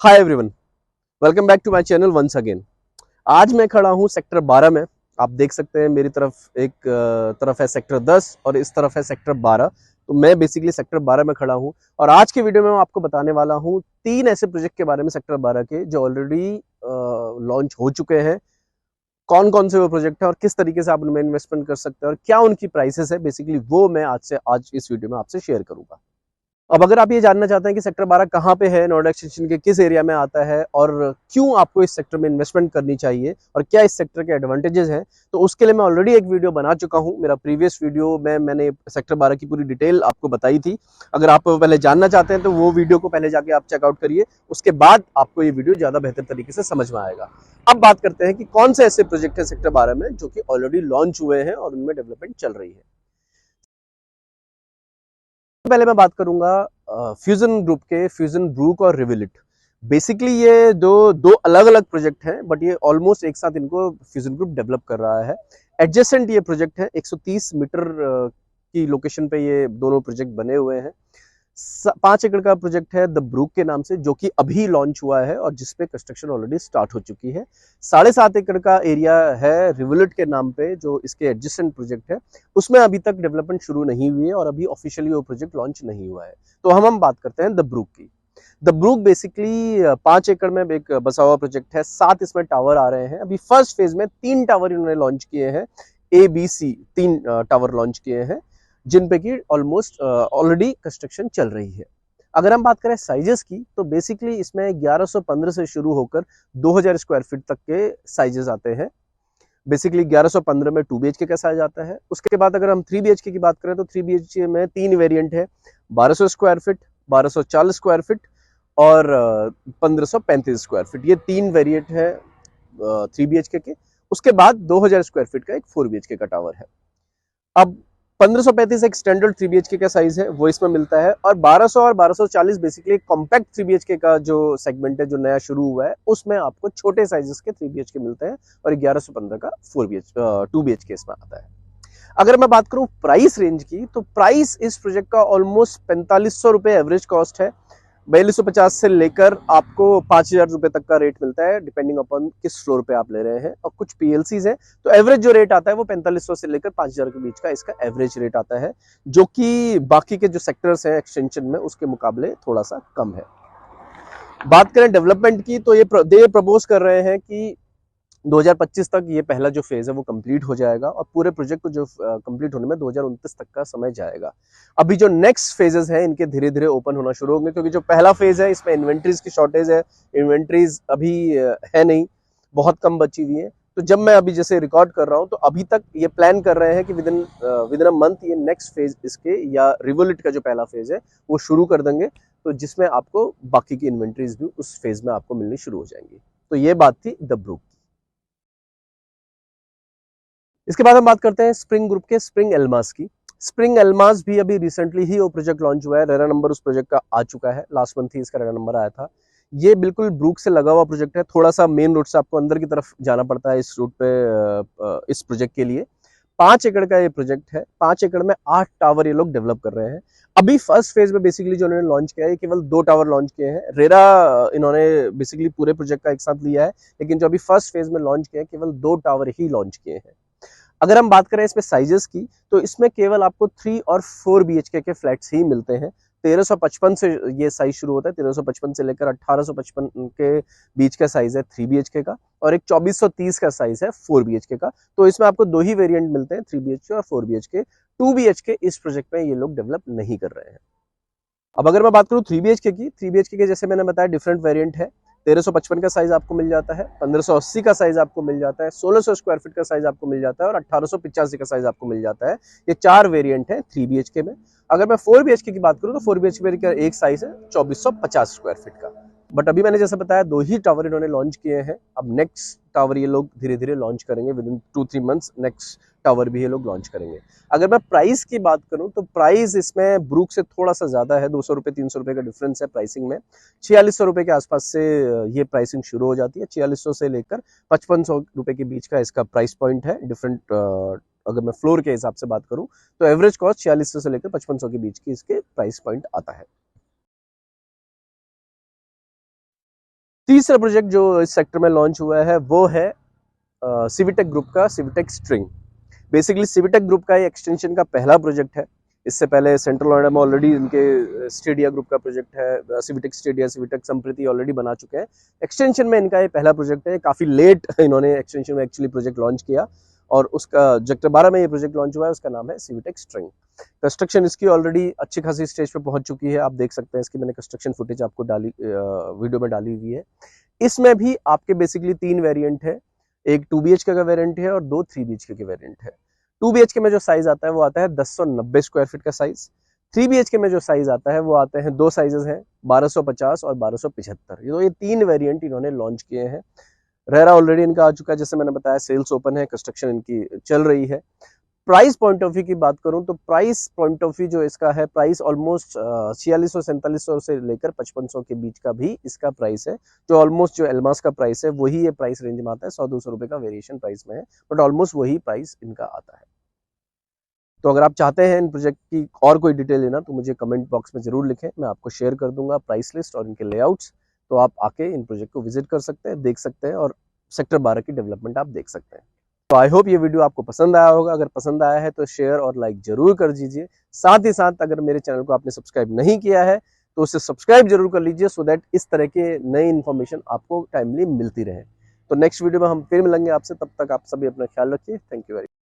Hi everyone, welcome back to my channel once again. आज मैं खड़ा हूँ सेक्टर 12 में। आप देख सकते हैं मेरी तरफ एक तरफ है सेक्टर 10 और इस तरफ है सेक्टर 12। तो मैं बेसिकली सेक्टर 12 में खड़ा हूँ और आज के वीडियो में मैं आपको बताने वाला हूँ 3 ऐसे प्रोजेक्ट के बारे में सेक्टर 12 के जो ऑलरेडी लॉन्च हो चुके हैं। कौन कौन से वो प्रोजेक्ट है और किस तरीके से आप उनमें इन्वेस्टमेंट कर सकते हैं और क्या उनकी प्राइसेस है, बेसिकली वो मैं आज इस वीडियो में आपसे शेयर करूंगा। अब अगर आप ये जानना चाहते हैं कि सेक्टर 12 कहाँ पे है, नोएडा एक्सटेंशन के किस एरिया में आता है और क्यों आपको इस सेक्टर में इन्वेस्टमेंट करनी चाहिए और क्या इस सेक्टर के एडवांटेजेस हैं, तो उसके लिए मैं ऑलरेडी एक वीडियो बना चुका हूँ। मेरा प्रीवियस वीडियो में मैंने सेक्टर 12 की पूरी डिटेल आपको बताई थी। अगर आप पहले जानना चाहते हैं तो वो वीडियो को पहले जाके आप चेकआउट करिए, उसके बाद आपको ये वीडियो ज़्यादा बेहतर तरीके से समझ में आएगा। अब बात करते हैं कि कौन से ऐसे प्रोजेक्ट है सेक्टर 12 में जो कि ऑलरेडी लॉन्च हुए हैं और उनमें डेवलपमेंट चल रही है। पहले मैं बात करूंगा फ्यूजन ग्रुप के फ्यूजन ब्रूक और रिविलिट। बेसिकली ये दो दो अलग अलग प्रोजेक्ट हैं, बट ये ऑलमोस्ट एक साथ इनको फ्यूजन ग्रुप डेवलप कर रहा है। एडजेसेंट ये प्रोजेक्ट है, 130 मीटर की लोकेशन पे ये दोनों प्रोजेक्ट बने हुए हैं। 5 एकड़ का प्रोजेक्ट है द ब्रूक के नाम से, जो कि अभी लॉन्च हुआ है और जिसपे कंस्ट्रक्शन ऑलरेडी स्टार्ट हो चुकी है। 7.5 एकड़ का एरिया है रिवुलेट के नाम पे, जो इसके एडजेसेंट प्रोजेक्ट है। उसमें अभी तक डेवलपमेंट शुरू नहीं हुई है और अभी ऑफिशियली वो प्रोजेक्ट लॉन्च नहीं हुआ है। तो हम बात करते हैं द ब्रूक की। द ब्रूक बेसिकली 5 एकड़ में एक बसा हुआ प्रोजेक्ट है। 7 इसमें टावर आ रहे हैं। अभी फर्स्ट फेज में 3 टावर इन्होंने लॉन्च किए हैं। ABC 3 टावर लॉन्च किए हैं, जिन पे की ऑलमोस्ट ऑलरेडी कंस्ट्रक्शन चल रही है। अगर हम बात करें साइजेस की, तो बेसिकली इसमें 1115 से शुरू होकर 2000 स्क्वायर फीट तक के साइजेस आते हैं। बेसिकली 1115 में 2 BHK का साइज आता है। उसके बाद अगर हम 3 BHK की बात करें तो 3 BHK में 3 वेरिएंट है, 1200 स्क्वायर फीट, 1240 स्क्वायर फीट और 1535 स्क्वायर फीट। ये 3 वेरिएंट है 3 BHK के। उसके बाद 2000 स्क्वायर फीट का एक 4 BHK का टावर है। अब 1535 एक स्टैंडर्ड 3 BHK का साइज है, वो इसमें मिलता है। और 1200 और 1240 बेसिकली कॉम्पैक्ट 3 BHK का जो सेगमेंट है, जो नया शुरू हुआ है, उसमें आपको छोटे साइजेस के 3 BHK मिलते हैं और 1115 का 2 BHK इसमें आता है। अगर मैं बात करूं प्राइस रेंज की, तो प्राइस इस प्रोजेक्ट का ऑलमोस्ट 4500 रुपए एवरेज कॉस्ट है। 4250 से लेकर आपको 5000 रुपए तक का रेट मिलता है, डिपेंडिंग अपॉन किस फ्लोर पे आप ले रहे हैं। और कुछ PLCs है, तो एवरेज जो रेट आता है वो 4500 से लेकर 5000 के बीच का इसका एवरेज रेट आता है, जो कि बाकी के जो सेक्टर्स हैं एक्सटेंशन में उसके मुकाबले थोड़ा सा कम है। बात करें डेवलपमेंट की, तो ये प्रपोज कर रहे हैं कि 2025 तक ये पहला जो फेज है वो कंप्लीट हो जाएगा और पूरे प्रोजेक्ट को जो कंप्लीट होने में 2029 तक का समय जाएगा। अभी जो नेक्स्ट फेजेस हैं इनके धीरे धीरे ओपन होना शुरू होंगे, क्योंकि जो पहला फेज है इसमें इन्वेंट्रीज की शॉर्टेज है। इन्वेंट्रीज अभी है नहीं, बहुत कम बची हुई है। तो जब मैं अभी जैसे रिकॉर्ड कर रहा हूँ, तो अभी तक ये प्लान कर रहे हैं कि विद इन अ मंथ ये नेक्स्ट फेज इसके या रिवोल्यूट का जो पहला फेज है वो शुरू कर देंगे, तो जिसमें आपको बाकी की इन्वेंट्रीज भी उस फेज में आपको मिलनी शुरू हो जाएंगी। तो ये बात थी द ब्रूक। इसके बाद हम बात करते हैं स्प्रिंग ग्रुप के स्प्रिंग एल्मास की। स्प्रिंग एल्मास भी अभी रिसेंटली ही वो प्रोजेक्ट लॉन्च हुआ है। रेरा नंबर उस प्रोजेक्ट का आ चुका है, लास्ट मंथ ही इसका रेरा नंबर आया था। ये बिल्कुल ब्रूक से लगा हुआ प्रोजेक्ट है। थोड़ा सा मेन रोड से आपको अंदर की तरफ जाना पड़ता है इस रूट पे इस प्रोजेक्ट के लिए। 5 एकड़ का ये प्रोजेक्ट है। 5 एकड़ में 8 टावर ये लोग डेवलप कर रहे हैं। अभी फर्स्ट फेज में बेसिकली जो उन्होंने लॉन्च किया है, केवल 2 टावर लॉन्च किए हैं। रेरा इन्होंने बेसिकली पूरे प्रोजेक्ट का एक साथ लिया है, लेकिन जो अभी फर्स्ट फेज में लॉन्च किया है केवल 2 टावर ही लॉन्च किए हैं। अगर हम बात करें इसमें साइजेस की, तो इसमें केवल आपको 3 और 4 BHK के फ्लैट्स ही मिलते हैं। 1355 से ये साइज शुरू होता है। 1355 से लेकर 1855 के बीच का साइज है 3 BHK का, और एक 2430 का साइज है 4 BHK का। तो इसमें आपको 2 ही वेरिएंट मिलते हैं, 3 BHK और 4 BHK। 2 BHK इस प्रोजेक्ट में ये लोग डेवलप नहीं कर रहे हैं। अब अगर मैं बात करूँ 3 BHK की, 3 BHK के जैसे मैंने बताया डिफरेंट वेरिएंट है। 1355 का साइज आपको मिल जाता है, 1580 का साइज आपको मिल जाता है, 1600 स्क्वायर फीट का साइज आपको मिल जाता है और 1885 का साइज आपको मिल जाता है। ये 4 वेरिएंट है 3 BHK में। अगर मैं 4 BHK की बात करूँ, तो 4 BHK का एक साइज है 2450 स्क्वायर फीट का। बट अभी मैंने जैसे बताया 2 ही टावर इन्होंने लॉन्च किए हैं। अब नेक्स्ट टावर ये लोग धीरे धीरे लॉन्च करेंगे, with in 2-3 months next tower भी ये लोग लॉन्च करेंगे। अगर मैं प्राइस की बात करूं, तो प्राइस इसमें ब्रूक से थोड़ा सा ज्यादा है। 200 रुपए 300 रुपए का डिफरेंस है प्राइसिंग में। 4600 रुपए के आसपास से ये प्राइसिंग शुरू हो जाती है। 4600 से लेकर 5500 रुपए के बीच का इसका प्राइस पॉइंट है। डिफरेंट अगर मैं फ्लोर के हिसाब से बात करूं, तो एवरेज कॉस्ट 4600 से लेकर 5500 के बीच की इसके प्राइस पॉइंट आता है। तीसरा प्रोजेक्ट जो इस सेक्टर में लॉन्च हुआ है वो है सिविटेक ग्रुप का सिविटेक स्ट्रिंग। बेसिकली सिविटेक ग्रुप का ये एक्सटेंशन का पहला प्रोजेक्ट है। इससे पहले सेंट्रल नोएडा में ऑलरेडी इनके स्टेडिया ग्रुप का प्रोजेक्ट है, सिविटेक स्टेडिया, सिविटेक संप्रीति ऑलरेडी बना चुके हैं। एक्सटेंशन में इनका ये पहला प्रोजेक्ट है। काफ़ी लेट इन्होंने एक्सटेंशन में एक्चुअली प्रोजेक्ट लॉन्च किया और उसका सेक्टर 12 में ये प्रोजेक्ट लॉन्च हुआ है। उसका नाम है सिविटेक स्ट्रिंग। कंस्ट्रक्शन इसकी ऑलरेडी अच्छी खासी स्टेज पे पहुंच चुकी है। आप देख सकते हैं, इसकी मैंने कंस्ट्रक्शन फुटेज आपको डाली वीडियो में डाली हुई है। इसमें भी आपके बेसिकली 3 वेरिएंट है। एक 2 BHK का वेरिएंट है और 2 3 BHK के वेरिएंट है। 2 BHK में जो साइज आता है वो आता है 1090 स्क्वायर फीट का साइज। 3 BHK में जो साइज आता है वो आते हैं, 2 साइजेस हैं, 1250 और 1275। ये 3 वेरिएंट इन्होंने लॉन्च किए हैं। रेरा ऑलरेडी इनका आ चुका है, जैसे मैंने बताया, सेल्स ओपन है, कंस्ट्रक्शन इनकी चल रही है। प्राइस पॉइंट ऑफ व्यू की बात करूं तो प्राइस पॉइंट ऑफ व्यू जो इसका है, प्राइस ऑलमोस्ट 4600-4700 से लेकर 5500 के बीच का भी इसका प्राइस है। जो ऑलमोस्ट जो एल्मास का प्राइस है वही ये प्राइस रेंज में आता है। 100-200 रुपए का वेरिएशन प्राइस में है, बट ऑलमोस्ट वही प्राइस इनका आता है। तो अगर आप चाहते हैं इन प्रोजेक्ट की और कोई डिटेल लेना तो मुझे कमेंट बॉक्स में जरूर लिखें, मैं आपको शेयर कर दूंगा प्राइस लिस्ट और इनके लेआउट्स। तो आप आके इन प्रोजेक्ट को विजिट कर सकते हैं, देख सकते हैं और सेक्टर 12 की डेवलपमेंट आप देख सकते हैं। तो आई होप ये वीडियो आपको पसंद आया होगा। अगर पसंद आया है तो शेयर और लाइक जरूर कर दीजिए। साथ ही साथ अगर मेरे चैनल को आपने सब्सक्राइब नहीं किया है तो उसे सब्सक्राइब जरूर कर लीजिए, सो दैट इस तरह के नई इन्फॉर्मेशन आपको टाइमली मिलती रहे। तो नेक्स्ट वीडियो में हम फिर मिलेंगे आपसे, तब तक आप सभी अपना ख्याल रखिए। Thank you very much.